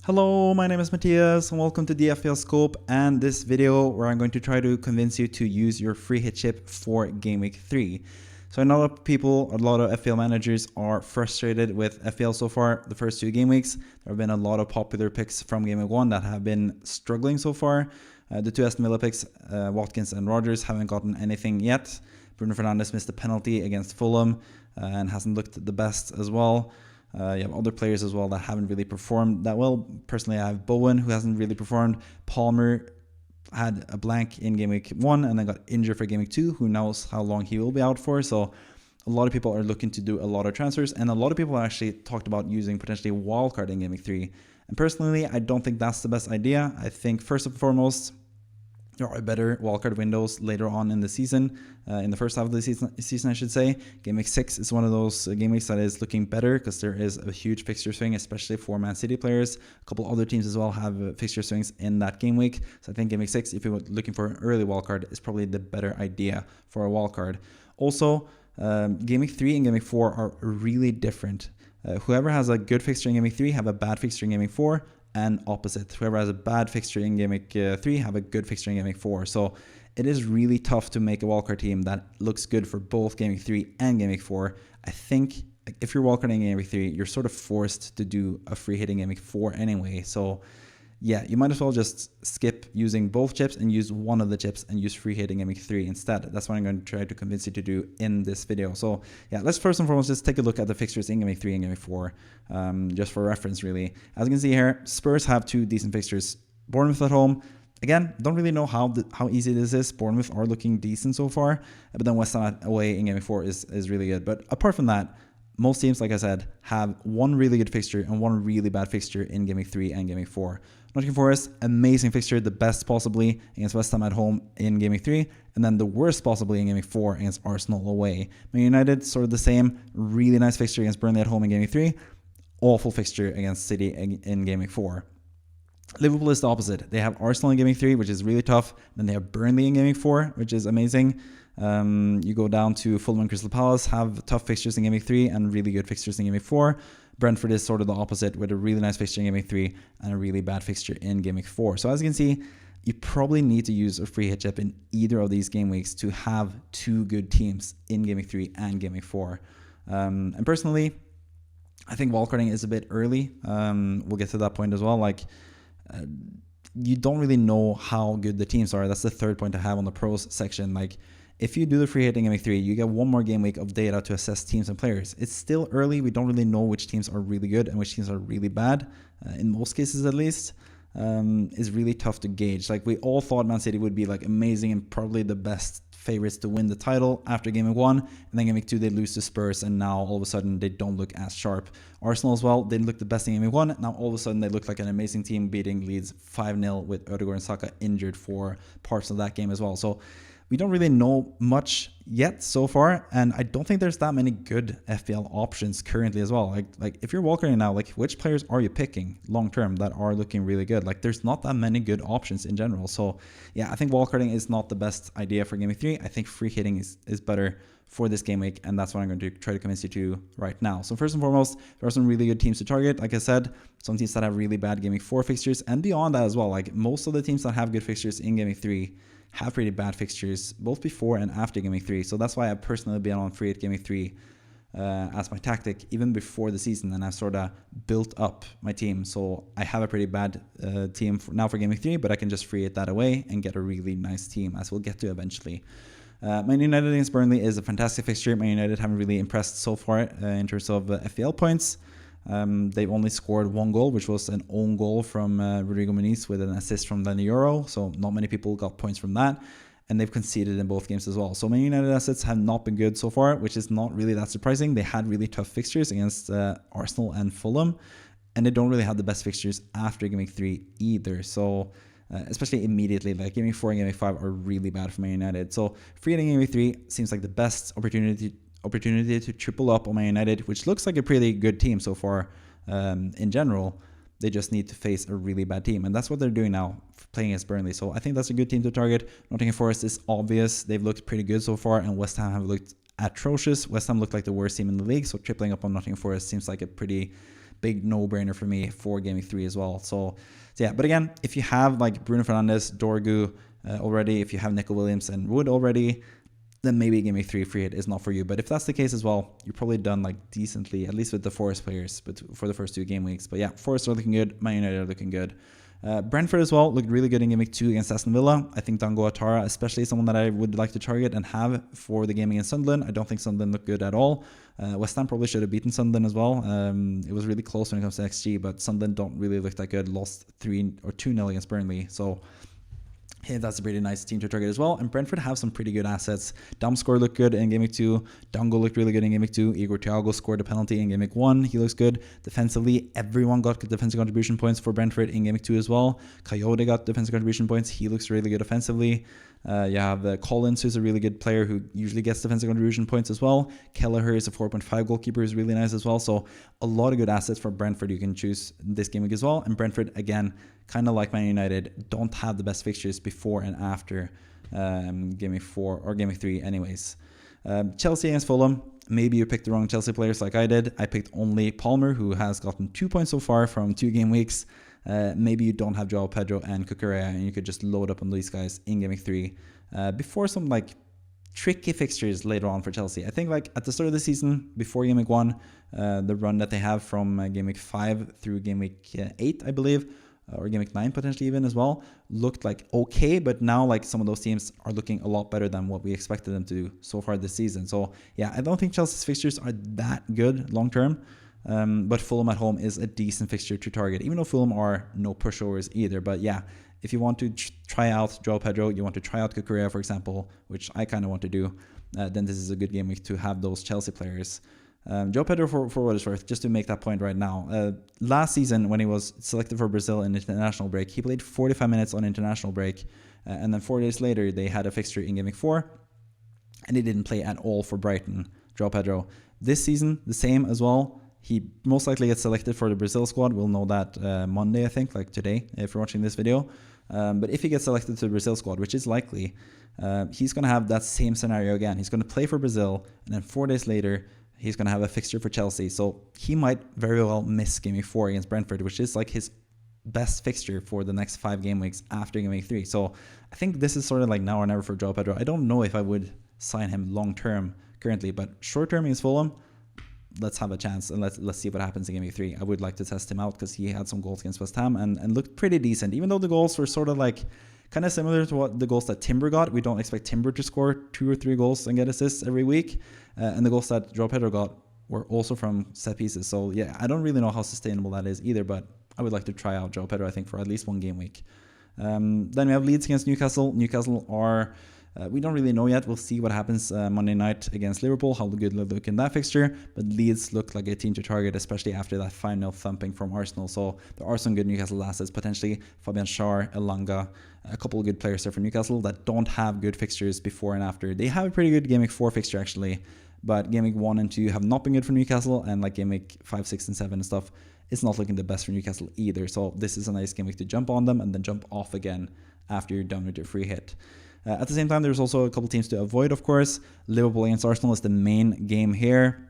Hello, my name is Matthias and welcome to the FPL Scope and this video where I'm going to try to convince you to use your free hit chip for Game Week 3. So I know a lot of people, a lot of FPL managers are frustrated with FPL so far the first two game weeks. There have been a lot of popular picks from Game Week 1 that have been struggling so far. The two Aston Villa picks, Watkins and Rodgers, haven't gotten anything yet. Bruno Fernandes missed a penalty against Fulham and hasn't looked the best as well. You have other players as well that haven't really performed that well. Personally, I have Bowen, who hasn't really performed. Palmer had a blank in Game Week 1 and then got injured for Game Week 2. Who knows how long he will be out for. So a lot of people are looking to do a lot of transfers. And a lot of people actually talked about using potentially Wildcard in Game Week 3. And personally, I don't think that's the best idea. I think first and foremost, there are better wildcard windows later on in the season, in the first half of the season, I should say. Game Week 6 is one of those game weeks that is looking better because there is a huge fixture swing, especially for Man City players. A couple other teams as well have fixture swings in that game week. So I think Game Week 6, if you're looking for an early wildcard, is probably the better idea for a wildcard. Also, Game Week 3 and Game Week 4 are really different. Whoever has a good fixture in Game Week 3 have a bad fixture in Game Week 4. And opposite, whoever has a bad fixture in Game Week 3 have a good fixture in Game Week 4. So it is really tough to make a wildcard team that looks good for both Game Week 3 and Game Week 4. I think if you're wildcarding in Game Week 3, you're sort of forced to do a free hitting Game Week 4 anyway. So yeah, you might as well just skip using both chips and use one of the chips and use free hitting Game Week 3 instead. That's what I'm going to try to convince you to do in this video. So yeah, let's first and foremost just take a look at the fixtures in Game Week 3 and Game Week 4, just for reference really. As you can see here, Spurs have two decent fixtures. Bournemouth at home. Again, don't really know how easy this is. Bournemouth are looking decent so far, but then West Ham away in Game Week 4 is really good. But apart from that, most teams, like I said, have one really good fixture and one really bad fixture in Game Week 3 and Game Week 4. Nottingham Forest, amazing fixture, the best possibly against West Ham at home in Game Week 3, and then the worst possibly in Game Week 4 against Arsenal away. Man United, sort of the same, really nice fixture against Burnley at home in Game Week 3, awful fixture against City in Game Week 4. Liverpool is the opposite. They have Arsenal in Game Week 3, which is really tough. Then they have Burnley in Game Week 4, which is amazing. You go down to Fulham and Crystal Palace, have tough fixtures in Game Week 3 and really good fixtures in Game Week 4. Brentford is sort of the opposite with a really nice fixture in Game Week 3 and a really bad fixture in Game Week 4. So as you can see, you probably need to use a free hit chip in either of these game weeks to have two good teams in Game Week 3 and Game Week 4. And personally, I think wildcarding is a bit early. We'll get to that point as well. You don't really know how good the teams are. That's the third point I have on the pros section. If you do the free hitting Game Week 3, you get one more game week of data to assess teams and players. It's still early. We don't really know which teams are really good and which teams are really bad. In most cases, at least, it's really tough to gauge. We all thought Man City would be amazing and probably the best favorites to win the title after Game Week 1, and then Game Week 2 they lose to Spurs, and now all of a sudden they don't look as sharp. Arsenal as well, they looked the best in Game Week 1, now all of a sudden they look like an amazing team, beating Leeds 5-0 with Ødegaard and Saka injured for parts of that game as well. So we don't really know much yet so far, and I don't think there's that many good FPL options currently as well. If you're wildcarding now, which players are you picking long term that are looking really good? There's not that many good options in general. So yeah, I think wildcarding is not the best idea for Game Week 3. I think free hitting is better for this game week, and that's what I'm going to try to convince you to right now. So first and foremost, there are some really good teams to target. Like I said, some teams that have really bad Game Week 4 fixtures, and beyond that as well. Most of the teams that have good fixtures in Game Week 3 have pretty bad fixtures both before and after Game Week 3. So that's why I've personally been on free hit Game Week 3 as my tactic even before the season, and I've sort of built up my team. So I have a pretty bad team now for Game Week 3, but I can just free hit that away and get a really nice team, as we'll get to eventually. Man United against Burnley is a fantastic fixture. Man United haven't really impressed so far in terms of FPL points. They've only scored one goal, which was an own goal from Rodrigo Muniz with an assist from Lenny Euro. So not many people got points from that. And they've conceded in both games as well. So Man United Assets have not been good so far, which is not really that surprising. They had really tough fixtures against Arsenal and Fulham. And they don't really have the best fixtures after Game Week 3 either. So especially immediately, Game Week 4 and Game Week 5 are really bad for Man United. So free hitting Game Week 3 seems like the best opportunity to triple up on Man United, which looks like a pretty good team so far in general. They just need to face a really bad team, and that's what they're doing now, playing against Burnley. So I think that's a good team to target. Nottingham Forest is obvious. They've looked pretty good so far, and West Ham have looked atrocious. West Ham looked like the worst team in the league, so tripling up on Nottingham Forest seems like a pretty big no-brainer for me for Game Week 3 as well. So yeah, but again, if you have like Bruno Fernandes, Dorgu already, if you have Nico Williams and Wood already, then maybe Game Week 3 free hit is not for you. But if that's the case as well, you're probably done like decently, at least with the Forest players, but for the first 2 game weeks. But yeah, Forest are looking good, Man United are looking good. Brentford as well looked really good in Game Week 2 against Aston Villa. I think Dango Atara, especially someone that I would like to target and have for the game against Sunderland. I don't think Sunderland looked good at all. West Ham probably should have beaten Sunderland as well. It was really close when it comes to XG, but Sunderland don't really look that good. Lost 3 or 2-0 against Burnley. So hey, that's a pretty nice team to target as well. And Brentford have some pretty good assets. Damsgaard looked good in Game Week 2. Dango looked really good in Game Week 2. Igor Thiago scored a penalty in Game Week 1. He looks good. Defensively, everyone got defensive contribution points for Brentford in Game Week 2 as well. Coyote got defensive contribution points. He looks really good offensively. You have Collins, who's a really good player who usually gets defensive contribution points as well. Kelleher is a 4.5 goalkeeper, who's really nice as well. So a lot of good assets for Brentford you can choose this game week as well. And Brentford, again, kind of like Man United, don't have the best fixtures before and after Game Week 4 or Game Week 3 anyways. Chelsea against Fulham. Maybe you picked the wrong Chelsea players like I did. I picked only Palmer, who has gotten 2 points so far from 2 game weeks. Maybe you don't have João Pedro and Cucurella, and you could just load up on these guys in Game Week 3 before some like tricky fixtures later on for Chelsea. I think like at the start of the season, before Game Week 1, the run that they have from Game Week 5 through Game Week 8, I believe, or Game Week 9 potentially even as well, looked like okay, but now like some of those teams are looking a lot better than what we expected them to do so far this season. So yeah, I don't think Chelsea's fixtures are that good long term. But Fulham at home is a decent fixture to target, even though Fulham are no pushovers either. But yeah, if you want to try out João Pedro, you want to try out Cucurella, for example, which I kind of want to do, then this is a good game week to have those Chelsea players. João Pedro, for what it's worth, just to make that point right now, last season when he was selected for Brazil in international break, he played 45 minutes on international break, and then 4 days later they had a fixture in Game Week 4, and he didn't play at all for Brighton, João Pedro. This season, the same as well. He most likely gets selected for the Brazil squad. We'll know that Monday, I think, like today, if you're watching this video. But if he gets selected to the Brazil squad, which is likely, he's going to have that same scenario again. He's going to play for Brazil, and then 4 days later, he's going to have a fixture for Chelsea. So he might very well miss Game Week 4 against Brentford, which is like his best fixture for the next 5 game weeks after Game Week 3. So I think this is sort of like now or never for João Pedro. I don't know if I would sign him long term currently, but short term against Fulham, let's have a chance and let's see what happens in Game Week 3. I would like to test him out because he had some goals against West Ham and looked pretty decent, even though the goals were sort of like kind of similar to what the goals that Timber got. We don't expect Timber to score 2 or 3 goals and get assists every week, and the goals that João Pedro got were also from set pieces. So yeah, I don't really know how sustainable that is either, but I would like to try out João Pedro, I think, for at least 1 game week. Then we have Leeds against Newcastle. Newcastle are we don't really know yet. We'll see what happens Monday night against Liverpool, how good they look in that fixture. But Leeds look like a team to target, especially after that final thumping from Arsenal. So there are some good Newcastle assets, potentially Fabian Schär, Elanga, a couple of good players there for Newcastle that don't have good fixtures before and after. They have a pretty good Game Week 4 fixture actually, but Game Week 1 and 2 have not been good for Newcastle, and like Game Week 5, 6, and 7 and stuff, it's not looking the best for Newcastle either. So this is a nice game week to jump on them and then jump off again after you're done with your free hit. At the same time, there's also a couple teams to avoid, of course. Liverpool against Arsenal is the main game here.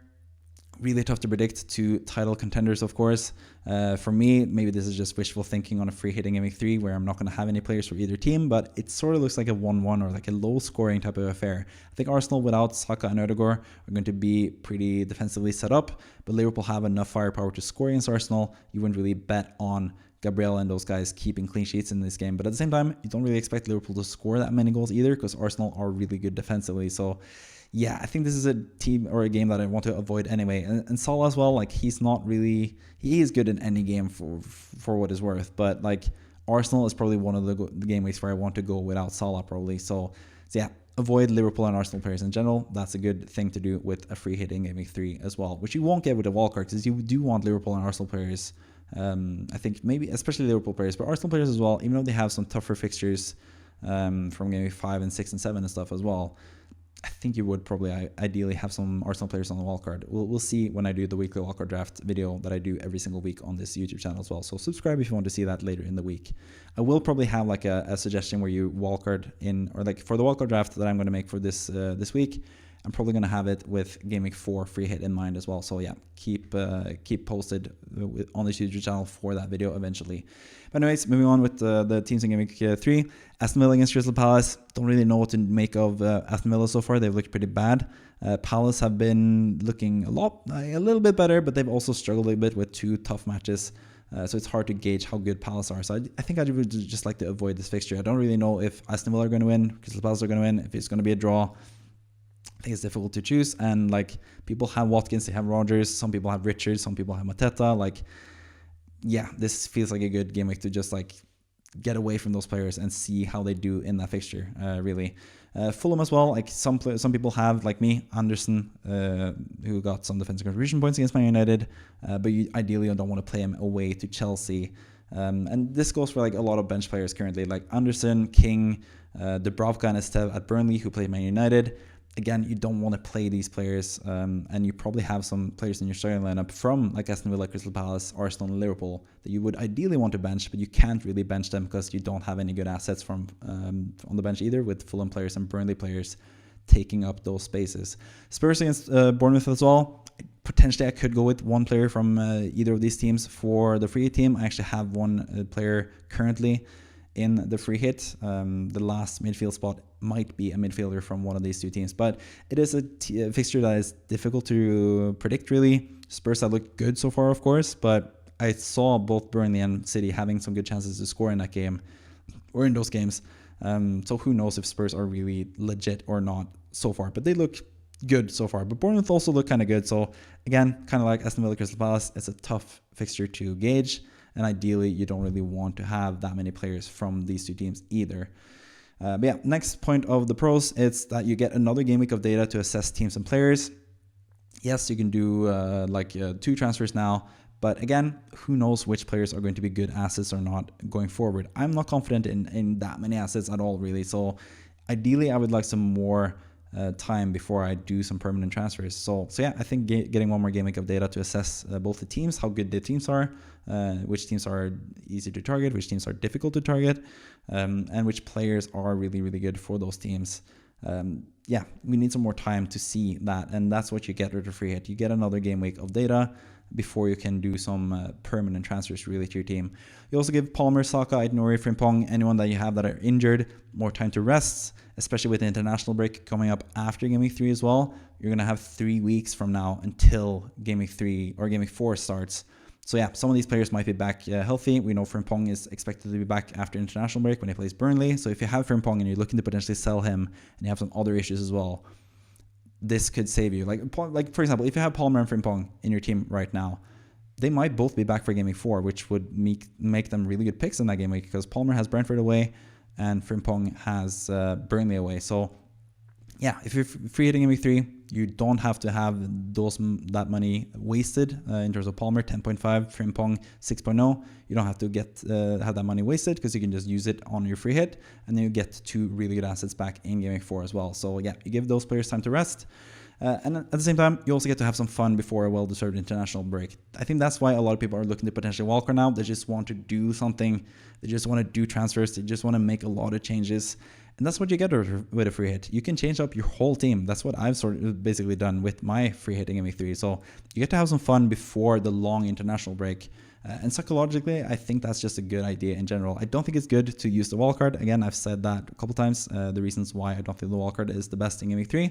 Really tough to predict. 2 title contenders, of course. For me, maybe this is just wishful thinking on a free hitting Game Week 3 where I'm not going to have any players for either team, but it sort of looks like a 1-1 or like a low scoring type of affair. I think Arsenal without Saka and Ødegaard are going to be pretty defensively set up, but Liverpool have enough firepower to score against Arsenal. You wouldn't really bet on Gabriel and those guys keeping clean sheets in this game. But at the same time, you don't really expect Liverpool to score that many goals either because Arsenal are really good defensively. So yeah, I think this is a team or a game that I want to avoid anyway. And Salah as well, like he is good in any game for what it's worth. But like Arsenal is probably one of the game weeks where I want to go without Salah probably. So yeah, avoid Liverpool and Arsenal players in general. That's a good thing to do with a free hitting Game Week 3 as well, which you won't get with a wildcard because you do want Liverpool and Arsenal players. I think maybe especially Liverpool players, but Arsenal players as well, even though they have some tougher fixtures from Game Week 5 and 6 and 7 and stuff as well. I think you would probably ideally have some Arsenal players on the wildcard. We'll see when I do the weekly wildcard draft video that I do every single week on this YouTube channel as well. So subscribe if you want to see that later in the week. I will probably have like a suggestion where you wildcard in, or like for the wildcard draft that I'm going to make for this week. I'm probably going to have it with Game Week 4 free hit in mind as well. So yeah, keep posted on the YouTube channel for that video eventually. But anyways, moving on with the teams in Game Week 3. Aston Villa against Crystal Palace. Don't really know what to make of Aston Villa so far. They've looked pretty bad. Palace have been looking a little bit better, but they've also struggled a bit with 2 tough matches. So it's hard to gauge how good Palace are. So I think I would just like to avoid this fixture. I don't really know if Aston Villa are going to win, Crystal Palace are going to win, if it's going to be a draw. I think it's difficult to choose. And like, people have Watkins, they have Rodgers, some people have Richards, some people have Mateta. Like, yeah, this feels like a good game week to just like get away from those players and see how they do in that fixture, really. Fulham as well, like some people have, like me, Anderson, who got some defensive contribution points against Man United, but ideally you don't want to play him away to Chelsea. And this goes for like a lot of bench players currently, like Anderson, King, Dubravka and Estev at Burnley, who played Man United. Again, you don't want to play these players, and you probably have some players in your starting lineup from like Aston Villa, Crystal Palace, Arsenal, and Liverpool that you would ideally want to bench, but you can't really bench them because you don't have any good assets from on the bench either, with Fulham players and Burnley players taking up those spaces. Spurs against Bournemouth as well. Potentially, I could go with one player from either of these teams for the free team. I actually have one player currently in the free hit. The last midfield spot might be a midfielder from one of these 2 teams, but it is a fixture that is difficult to predict, really. Spurs have looked good so far, of course, but I saw both Burnley and City having some good chances to score in that game, or in those games. So who knows if Spurs are really legit or not so far, but they look good so far. But Bournemouth also look kind of good. So again, kind of like Aston Villa, Crystal Palace, it's a tough fixture to gauge. And ideally, you don't really want to have that many players from these 2 teams either. But yeah, next point of the pros, it's that you get another game week of data to assess teams and players. Yes, you can do 2 transfers now, but again, who knows which players are going to be good assets or not going forward. I'm not confident in that many assets at all, really. So ideally, I would like some more time before I do some permanent transfers. So yeah, I think getting one more game week of data to assess both the teams, how good the teams are, which teams are easy to target, which teams are difficult to target, and which players are really, really good for those teams. Yeah, we need some more time to see that, and that's what you get with the free hit. You get another game week of data before you can do some permanent transfers really to your team. You also give Palmer, Saka, Aït-Nouri, Frimpong, anyone that you have that are injured, more time to rest, especially with the international break coming up after Game Week 3 as well. You're going to have 3 weeks from now until Game Week 3 or Game Week 4 starts. So yeah, some of these players might be back healthy. We know Frimpong is expected to be back after international break when he plays Burnley. So if you have Frimpong and you're looking to potentially sell him and you have some other issues as well, this could save you. Like for example, if you have Palmer and Frimpong in your team right now, they might both be back for Game Week 4, which would make them really good picks in that game week, because Palmer has Brentford away and Frimpong has Burnley away. So yeah, if you're free hitting Game Week 3, you don't have to have that money wasted in terms of Palmer 10.5, Frimpong 6.0. You don't have to have that money wasted, because you can just use it on your free hit, and then you get 2 really good assets back in Game Week 4 as well. So yeah, you give those players time to rest. And at the same time, you also get to have some fun before a well-deserved international break. I think that's why a lot of people are looking to potentially wildcard now. They just want to do something. They just want to do transfers. They just want to make a lot of changes. And that's what you get with a free hit. You can change up your whole team. That's what I've sort of basically done with my free hitting in week 3. So you get to have some fun before the long international break. And psychologically, I think that's just a good idea in general. I don't think it's good to use the wildcard. Again, I've said that a couple times, the reasons why I don't think the wildcard is the best thing in week 3.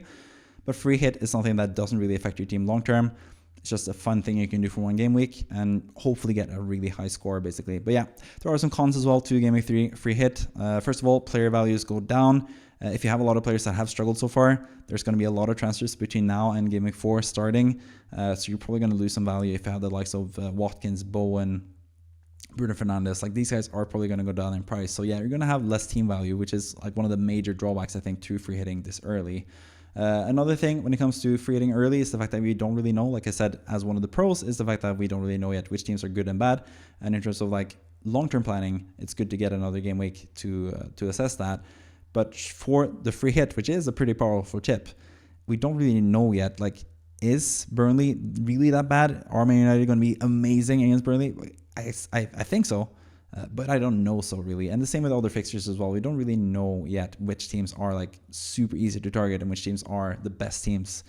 But free hit is something that doesn't really affect your team long term. It's just a fun thing you can do for one game week and hopefully get a really high score, basically. But yeah, there are some cons as well to game week 3 free hit. First of all, player values go down. If you have a lot of players that have struggled so far, there's going to be a lot of transfers between now and game week 4 starting. So you're probably going to lose some value if you have the likes of Watkins, Bowen, Bruno Fernandes. Like, these guys are probably going to go down in price. So yeah, you're going to have less team value, which is like one of the major drawbacks, I think, to free hitting this early. Another thing when it comes to free hitting early is the fact that we don't really know, like I said, as one of the pros, is the fact that we don't really know yet which teams are good and bad. And in terms of like long-term planning, it's good to get another game week to assess that. But for the free hit, which is a pretty powerful chip, we don't really know yet. Like, is Burnley really that bad? Are Man United going to be amazing against Burnley? I think so. But I don't know so really. And the same with other fixtures as well. We don't really know yet which teams are like super easy to target and which teams are the best teams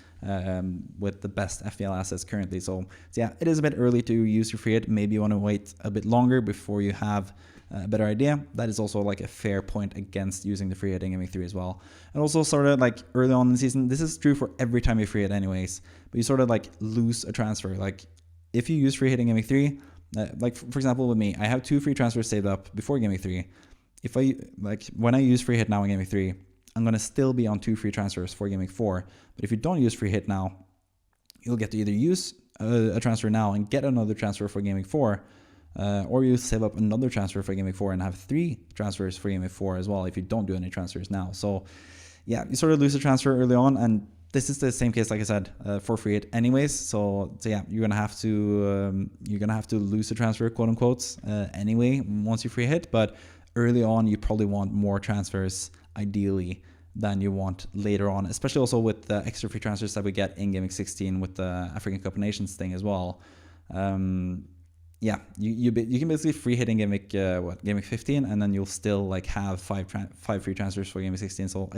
with the best FPL assets currently. So yeah, it is a bit early to use your free hit. Maybe you want to wait a bit longer before you have a better idea. That is also like a fair point against using the free hit in Gaming 3 as well. And also sort of like early on in the season, this is true for every time you free hit anyways, but you sort of like lose a transfer. Like if you use free hit in Gaming 3, like for example with me, I have 2 free transfers saved up before Gaming 3. If I like when I use free hit now in Gaming 3, I'm gonna still be on 2 free transfers for Gaming 4. But if you don't use free hit now, you'll get to either use a transfer now and get another transfer for Gaming 4, or you save up another transfer for Gaming 4 and have 3 transfers for Gaming 4 as well if you don't do any transfers now. So yeah, you sort of lose a transfer early on, and this is the same case, like I said, for free hit anyways. So yeah, you're gonna have to lose a transfer, quote unquote, anyway once you free hit. But early on, you probably want more transfers ideally than you want later on, especially also with the extra free transfers that we get in Gaming 16 with the African Cup of Nations thing as well. Yeah, you can basically free hit in Gaming 15, and then you'll still like have 5 free transfers for Gaming 16. So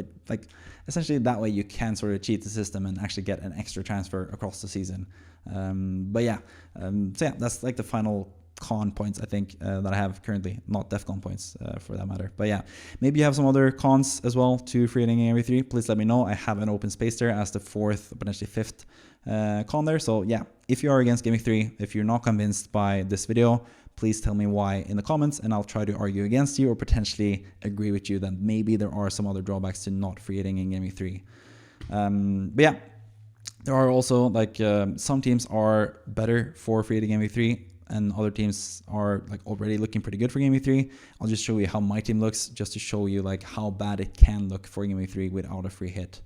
essentially that way you can sort of cheat the system and actually get an extra transfer across the season. So yeah, that's like the final con points I think that I have currently, not def con points for that matter. But yeah, maybe you have some other cons as well to free hitting in Gaming 3. Please let me know. I have an open space there as the 4th, potentially 5th con there. So yeah, if you are against Gaming 3, if you're not convinced by this video, please tell me why in the comments, and I'll try to argue against you or potentially agree with you that maybe there are some other drawbacks to not free hitting in Gaming 3. But yeah, there are also like some teams are better for free hitting Gaming 3, and other teams are like already looking pretty good for Gaming 3. I'll just show you how my team looks, just to show you like how bad it can look for Gaming 3 without a free hit.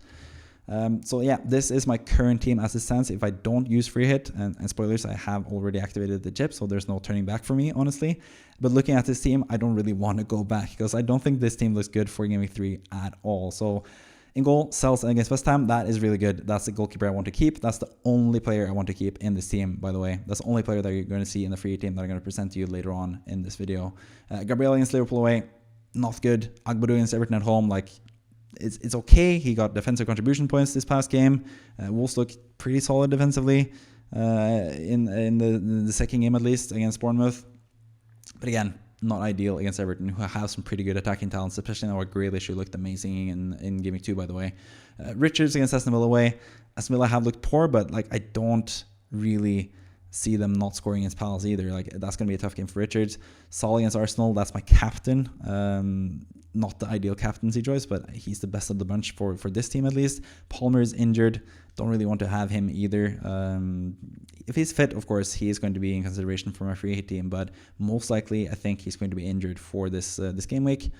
So yeah, this is my current team as it stands. If I don't use free hit, and spoilers, I have already activated the chip, so there's no turning back for me, honestly. But looking at this team, I don't really want to go back because I don't think this team looks good for Gaming 3 at all. So in goal, Sells against West Ham, that is really good. That's the goalkeeper I want to keep. That's the only player I want to keep in this team, by the way. That's the only player that you're going to see in the free team that I'm going to present to you later on in this video. Gabriel against Liverpool away, not good. Agbado against Everton at home, like, it's okay. He got defensive contribution points this past game. Wolves look pretty solid defensively in the second game, at least, against Bournemouth. But again, not ideal against Everton, who have some pretty good attacking talents, especially now Grealish, who looked amazing in Gaming 2, by the way. Richards against Aston Villa away. Aston Villa have looked poor, but like I don't really see them not scoring against Palace either. Like that's going to be a tough game for Richards. Saul against Arsenal, that's my captain. Not the ideal captaincy choice, but he's the best of the bunch for this team at least. Palmer is injured. Don't really want to have him either. If he's fit, of course, he is going to be in consideration for my free hit team, but most likely I think he's going to be injured for this game week.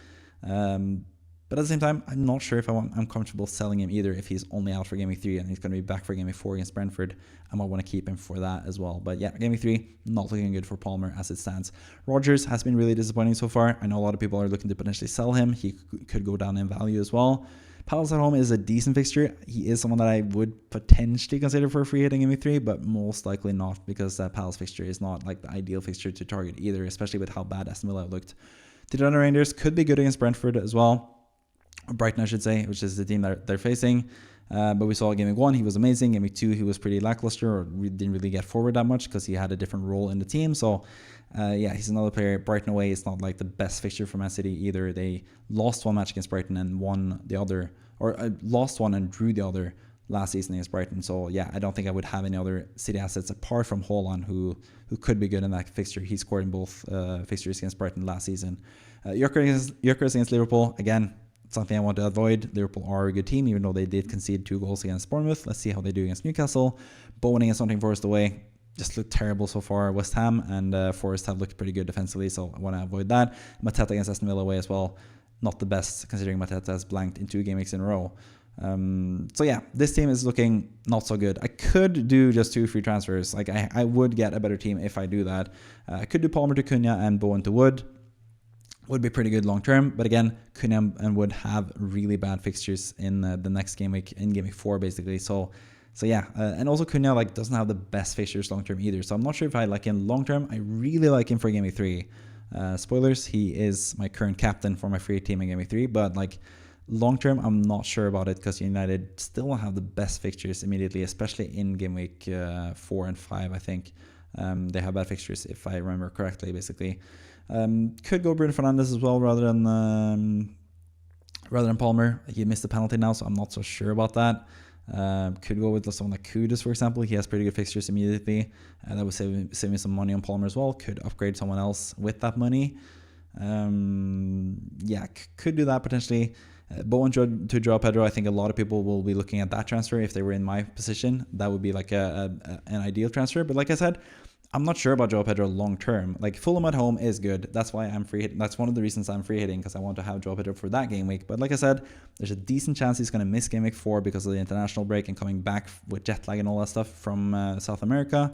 But at the same time, I'm not sure if I'm comfortable selling him either if he's only out for Gaming 3 and he's going to be back for Gaming 4 against Brentford. I might want to keep him for that as well. But yeah, Gaming 3, not looking good for Palmer as it stands. Rodgers has been really disappointing so far. I know a lot of people are looking to potentially sell him. He could go down in value as well. Palace at home is a decent fixture. He is someone that I would potentially consider for a free hit in Gaming 3, but most likely not, because that Palace fixture is not like the ideal fixture to target either, especially with how bad Aston Villa looked. The Dundee Rangers could be good against Brentford as well. Brighton, I should say, which is the team that they're facing. But we saw Gaming 1, he was amazing. Gaming 2, he was pretty lackluster, or didn't really get forward that much because he had a different role in the team. So, yeah, he's another player. Brighton away is not like the best fixture for Man City either. They lost one match against Brighton and won the other, or lost one and drew the other last season against Brighton. So, yeah, I don't think I would have any other City assets apart from Haaland, who could be good in that fixture. He scored in both fixtures against Brighton last season. Gyökeres against Liverpool, again, something I want to avoid. Liverpool are a good team, even though they did concede 2 goals against Bournemouth. Let's see how they do against Newcastle. Bowen against Nottingham Forest away, just looked terrible so far. West Ham and Forest have looked pretty good defensively, so I want to avoid that. Mateta against Aston Villa away as well. Not the best, considering Mateta has blanked in 2 game weeks in a row. So yeah, this team is looking not so good. I could do just 2 free transfers. Like I would get a better team if I do that. I could do Palmer to Cunha and Bowen to Wood. Would be pretty good long term, but again, Cunha and Wood have really bad fixtures in the next game week, in game week 4 basically. So yeah, and also Cunha like doesn't have the best fixtures long term either. So I'm not sure if I like him long term. I really like him for game week 3. Spoilers, he is my current captain for my free hit team in Game Week 3, but like long term, I'm not sure about it because United still have the best fixtures immediately, especially in Game Week 4 and 5, I think. They have bad fixtures, if I remember correctly, basically. Could go Bruno Fernandes as well rather than Palmer. He missed the penalty now, so I'm not so sure about that. Could go with someone like Kudus, for example. He has pretty good fixtures immediately. That would save me some money on Palmer as well. Could upgrade someone else with that money. Yeah, could do that potentially. Bowen to João Pedro, I think a lot of people will be looking at that transfer if they were in my position. That would be like an ideal transfer. But like I said, I'm not sure about João Pedro long term. Like Fulham at home is good. That's why I'm free hitting. That's one of the reasons I'm free hitting, because I want to have João Pedro for that game week. But like I said, there's a decent chance he's going to miss game week 4 because of the international break and coming back with jet lag and all that stuff from South America.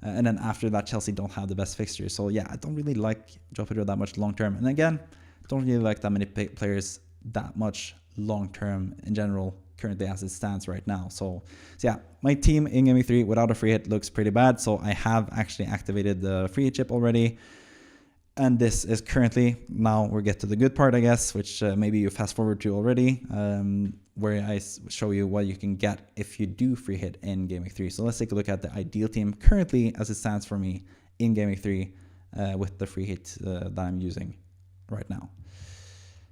And then after that, Chelsea don't have the best fixtures. So yeah, I don't really like João Pedro that much long term. And again, don't really like that many players that much long term in general currently as it stands right now. So yeah, my team in Game Week 3 without a free hit looks pretty bad. So I have actually activated the free hit chip already. And this is currently, now we'll get to the good part, I guess, which maybe you fast forward to already, where I show you what you can get if you do free hit in Game Week 3. So let's take a look at the ideal team currently as it stands for me in Game Week 3 with the free hit that I'm using right now.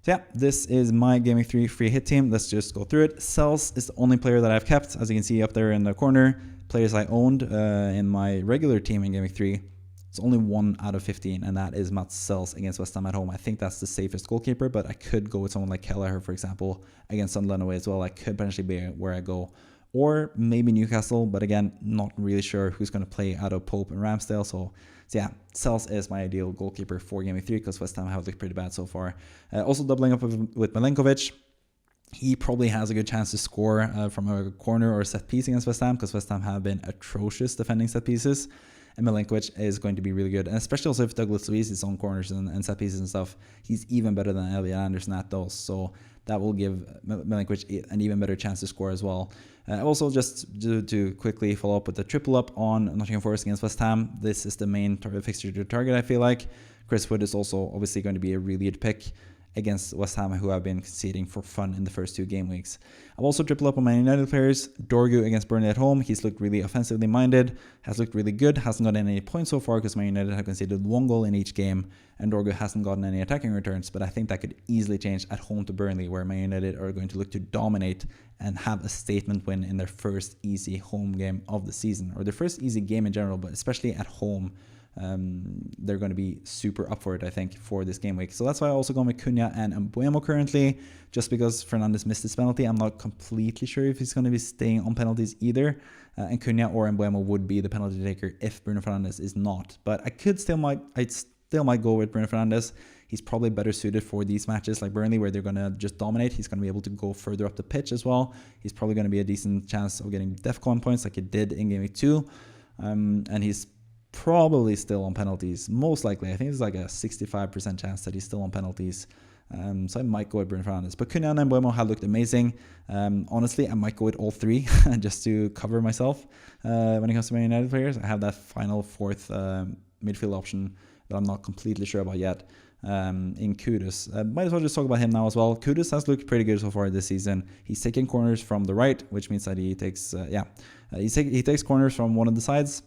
So yeah, this is my Game Week 3 free hit team. Let's just go through it. Sells is the only player that I've kept, as you can see up there in the corner. Players I owned in my regular team in Game Week 3. It's only 1 out of 15, and that is Mats Sells against West Ham at home. I think that's the safest goalkeeper, but I could go with someone like Kelleher, for example, against Sunderland away as well. I could potentially be where I go. Or maybe Newcastle, but again, not really sure who's going to play out of Pope and Ramsdale. So yeah, Sells is my ideal goalkeeper for Game Week 3 because West Ham have looked pretty bad so far. Also doubling up with Milenkovic. He probably has a good chance to score from a corner or a set piece against West Ham because West Ham have been atrocious defending set pieces. And Milenkovic is going to be really good. And especially also if Douglas Luiz is on corners and set pieces and stuff, he's even better than Elliot Anderson at those. So that will give Milenkovic an even better chance to score as well. Also, just to quickly follow up with the triple up on Nottingham Forest against West Ham, this is the main fixture to target, I feel like. Chris Wood is also obviously going to be a really good pick against West Ham, who have been conceding for fun in the first 2 game weeks. I've also tripled up on my United players. Dorgu against Burnley at home. He's looked really offensively minded, has looked really good, hasn't gotten any points so far because Man United have conceded 1 goal in each game, and Dorgu hasn't gotten any attacking returns, but I think that could easily change at home to Burnley, where Man United are going to look to dominate and have a statement win in their first easy home game of the season, or their first easy game in general, but especially at home. They're going to be super up for it, I think, for this game week. So that's why I also go with Cunha and Mbeumo currently, just because Fernandes missed his penalty. I'm not completely sure if he's going to be staying on penalties either. And Cunha or Mbeumo would be the penalty taker if Bruno Fernandes is not. But I still might go with Bruno Fernandes. He's probably better suited for these matches like Burnley, where they're going to just dominate. He's going to be able to go further up the pitch as well. He's probably going to be a decent chance of getting DEFCON points like he did in Game Week 2. And he's probably still on penalties, most likely. I think it's like a 65% chance that he's still on penalties. So I might go with Bruno Fernandes. But Cunha and Mbeumo have looked amazing. Honestly, I might go with all 3 just to cover myself when it comes to Man United players. I have that final 4th midfield option that I'm not completely sure about yet in Kudus. Might as well just talk about him now as well. Kudus has looked pretty good so far this season. He's taking corners from the right, which means that he takes he takes corners from one of the sides.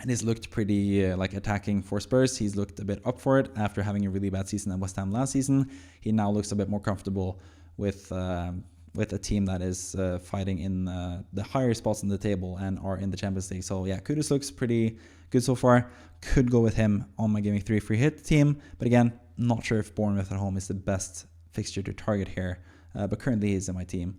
And he's looked pretty like attacking for Spurs. He's looked a bit up for it after having a really bad season at West Ham last season. He now looks a bit more comfortable with a team that is fighting in the higher spots in the table and are in the Champions League. So yeah, Kudus looks pretty good so far. Could go with him on my Game Week 3 free hit team. But again, not sure if Bournemouth at home is the best fixture to target here. But currently he's in my team.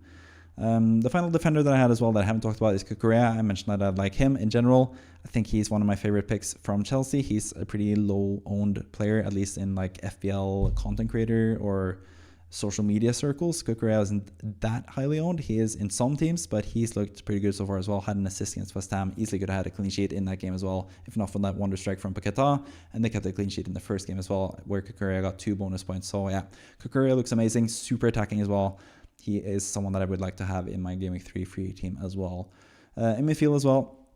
The final defender that I had as well that I haven't talked about is Cucurella. I mentioned that I like him in general. I think he's one of my favorite picks from Chelsea. He's a pretty low owned player, at least in like FPL content creator or social media circles. Cucurella isn't that highly owned. He is in some teams, but he's looked pretty good so far as well. Had an assist against West Ham. Easily could have had a clean sheet in that game as well, if not for that wonder strike from Paquetá. And they kept a clean sheet in the first game as well, where Cucurella got 2 bonus points. So yeah, Cucurella looks amazing. Super attacking as well. He is someone that I would like to have in my Game Week 3 free team as well. In midfield as well,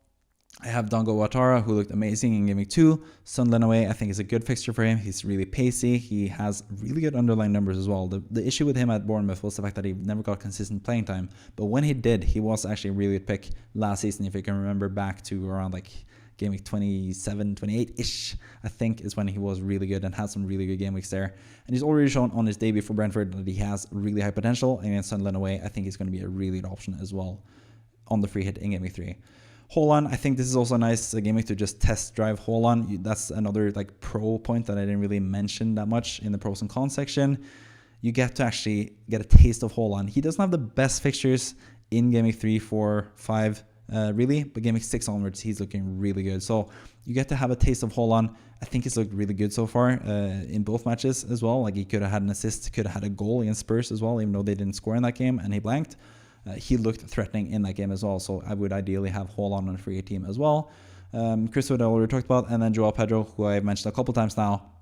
I have Dango Ouattara, who looked amazing in Game Week 2. Sunderland away, I think, is a good fixture for him. He's really pacey. He has really good underlying numbers as well. The issue with him at Bournemouth was the fact that he never got consistent playing time. But when he did, he was actually a really good pick last season. If you can remember back to around like Game Week 27, 28-ish, I think, is when he was really good and had some really good game weeks there. And he's already shown on his debut for Brentford that he has really high potential. And against Sunderland away, I think he's going to be a really good option as well on the free hit in Game Week 3. Haaland, I think this is also a nice game week to just test drive Haaland. That's another like pro point that I didn't really mention that much in the pros and cons section. You get to actually get a taste of Haaland. He doesn't have the best fixtures in Game Week 3, 4, 5, really, but Game Week 6 onwards, he's looking really good. So you get to have a taste of Haaland. I think he's looked really good so far in both matches as well. Like he could have had an assist, could have had a goal against Spurs as well, even though they didn't score in that game and he blanked. He looked threatening in that game as well, so I would ideally have Haaland on a free hit team as well. Chris Wood I already talked about, and then João Pedro, who I've mentioned a couple times now.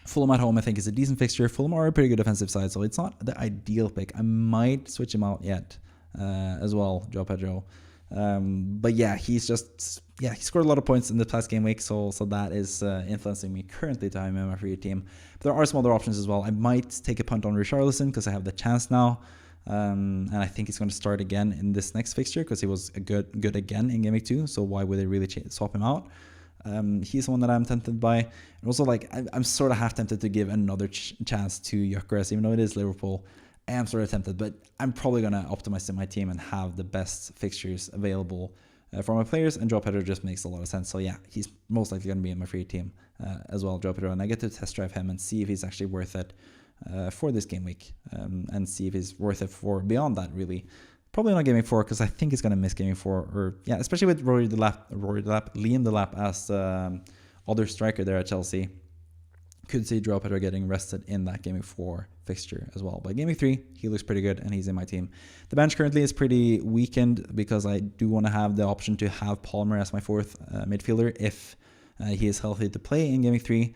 Fulham at home, I think, is a decent fixture. Fulham are a pretty good defensive side, so it's not the ideal pick. I might switch him out yet as well, João Pedro. But yeah, he scored a lot of points in the past game week, so that is influencing me currently to have him in my free hit team. But there are some other options as well. I might take a punt on Richarlison because I have the chance now. And I think he's going to start again in this next fixture because he was good again in Game Week 2. So why would they really swap him out? He's the one that I'm tempted by. And also, like, I'm sort of half tempted to give another chance to Gyökeres, even though it is Liverpool. I am sort of tempted, but I'm probably going to optimize my team and have the best fixtures available for my players. And João Pedro just makes a lot of sense. So yeah, he's most likely going to be in my free team as well, João Pedro. And I get to test drive him and see if he's actually worth it for this game week, and see if he's worth it for beyond that, really. Probably not Game Week 4 because I think he's going to miss Game Week 4, or yeah, especially with Liam Delap as other striker there at Chelsea. Could see João Pedro getting rested in that Game Week 4 fixture as well. By Game Week 3, he looks pretty good and he's in my team. The bench currently is pretty weakened because I do want to have the option to have Palmer as my fourth midfielder if he is healthy to play in Game Week 3.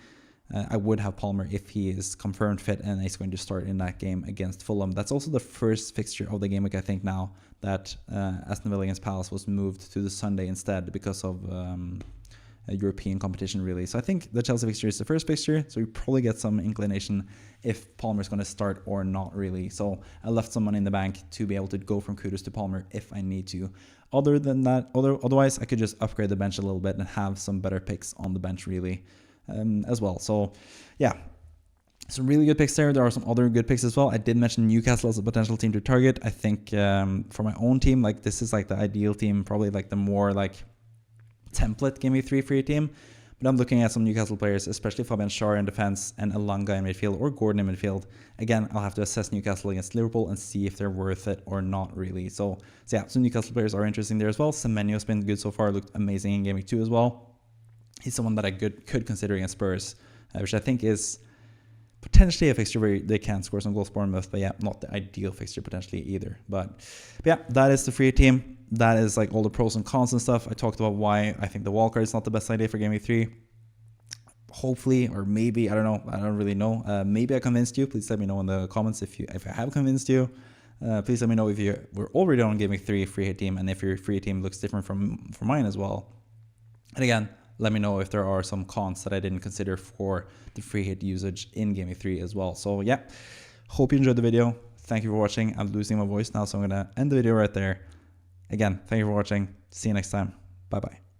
I would have Palmer if he is confirmed fit and he's going to start in that game against Fulham. That's also the first fixture of the game week, I think, now that Aston Villa against Palace was moved to the Sunday instead because of a European competition, really. So I think the Chelsea fixture is the first fixture, so we probably get some inclination if Palmer is going to start or not, really. So I left some money in the bank to be able to go from Kudus to Palmer if I need to. Other than that, otherwise, I could just upgrade the bench a little bit and have some better picks on the bench, really. As well. So yeah, some really good picks there. There are some other good picks as well. I did mention Newcastle as a potential team to target. I think for my own team, like this is like the ideal team, probably like the more like template Game Week 3 free team. But I'm looking at some Newcastle players, especially Fabian Schär in defense and Elanga in midfield or Gordon in midfield. Again, I'll have to assess Newcastle against Liverpool and see if they're worth it or not, really. So yeah, some Newcastle players are interesting there as well. Semenyo's been good so far, looked amazing in Game Week 2 as well. He's someone that I could consider against Spurs, which I think is potentially a fixture where they can score some goals, Bournemouth, but yeah, not the ideal fixture potentially either. But yeah, that is the free team. That is like all the pros and cons and stuff. I talked about why I think the wildcard is not the best idea for Game Week 3. Hopefully, or maybe, I don't know. I don't really know. Maybe I convinced you. Please let me know in the comments if I have convinced you. Please let me know if you were already on Game Week 3 free hit team and if your free team looks different from mine as well. And again, let me know if there are some cons that I didn't consider for the free hit usage in Game Week 3 as well. So yeah, hope you enjoyed the video. Thank you for watching. I'm losing my voice now, so I'm going to end the video right there. Again, thank you for watching. See you next time. Bye-bye.